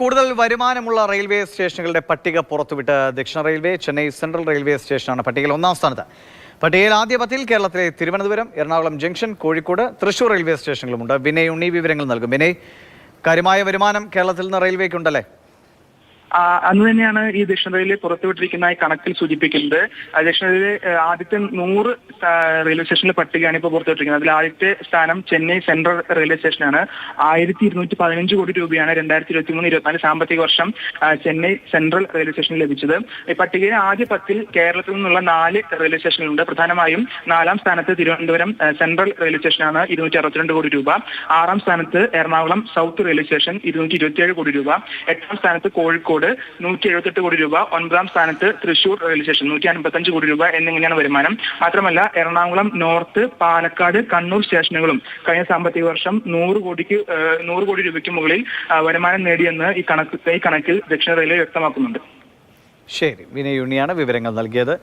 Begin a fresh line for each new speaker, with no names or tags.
കൂടുതൽ വരുമാനമുള്ള റെയിൽവേ സ്റ്റേഷനുകളുടെ പട്ടിക പുറത്തുവിട്ട് ദക്ഷിണ റെയിൽവേ ചെന്നൈ സെൻട്രൽ റെയിൽവേ സ്റ്റേഷനാണ് പട്ടികയിൽ ഒന്നാം സ്ഥാനത്ത്. പട്ടികയിൽ ആദ്യ പത്തിൽ കേരളത്തിലെ തിരുവനന്തപുരം, എറണാകുളം ജംഗ്ഷൻ, കോഴിക്കോട്, തൃശൂർ റെയിൽവേ സ്റ്റേഷനുകളുമുണ്ട്. വിനയ് ഉണ്ണി വിവരങ്ങൾ നൽകും. വിനയ്, കാര്യമായ വരുമാനം കേരളത്തിൽ നിന്ന് റെയിൽവേക്കുണ്ടല്ലേ?
അന്ന് തന്നെയാണ് ഈ ദക്ഷിണ റെയിൽവേ പുറത്തുവിട്ടിരിക്കുന്ന ഈ കണക്കിൽ സൂചിപ്പിക്കുന്നത്. ദക്ഷിണ റെയിൽവേ ആദ്യത്തെ 100 റെയിൽവേ സ്റ്റേഷനിലെ പട്ടികയാണ് ഇപ്പോൾ പുറത്തുവിട്ടിരിക്കുന്നത്. അതിൽ ആദ്യത്തെ സ്ഥാനം ചെന്നൈ സെൻട്രൽ റെയിൽവേ സ്റ്റേഷനാണ്. 1215 കോടി രൂപയാണ് 2023-24 സാമ്പത്തിക വർഷം ചെന്നൈ സെൻട്രൽ റെയിൽവേ സ്റ്റേഷനിൽ ലഭിച്ചത്. ഈ പട്ടികയിൽ ആദ്യ 10 കേരളത്തിൽ നിന്നുള്ള 4 റെയിൽവേ സ്റ്റേഷനുകളുണ്ട്. പ്രധാനമായും 4-ാം സ്ഥാനത്ത് തിരുവനന്തപുരം സെൻട്രൽ റെയിൽവേ സ്റ്റേഷനാണ് 262 കോടി രൂപ. 6-ാം സ്ഥാനത്ത് എറണാകുളം സൗത്ത് റെയിൽവേ സ്റ്റേഷൻ 227 കോടി രൂപ. 8-ാം സ്ഥാനത്ത് കോഴിക്കോട് 178 കോടി രൂപ. 9-ാം സ്ഥാനത്ത് തൃശൂർ റെയിൽവേ സ്റ്റേഷൻ 155 കോടി രൂപ എന്നിങ്ങനെയാണ് വരുമാനം. മാത്രമല്ല എറണാകുളം നോർത്ത്, പാലക്കാട്, കണ്ണൂർ സ്റ്റേഷനുകളും കഴിഞ്ഞ സാമ്പത്തിക വർഷം 100 കോടി രൂപയ്ക്ക് മുകളിൽ വരുമാനം നേടിയെന്ന് ഈ കണക്കിൽ ദക്ഷിണ റെയിൽവേ വ്യക്തമാക്കുന്നുണ്ട്.
ശരി, വിനയ് ഉണ്ണിയാണ് വിവരങ്ങൾ നൽകിയത്.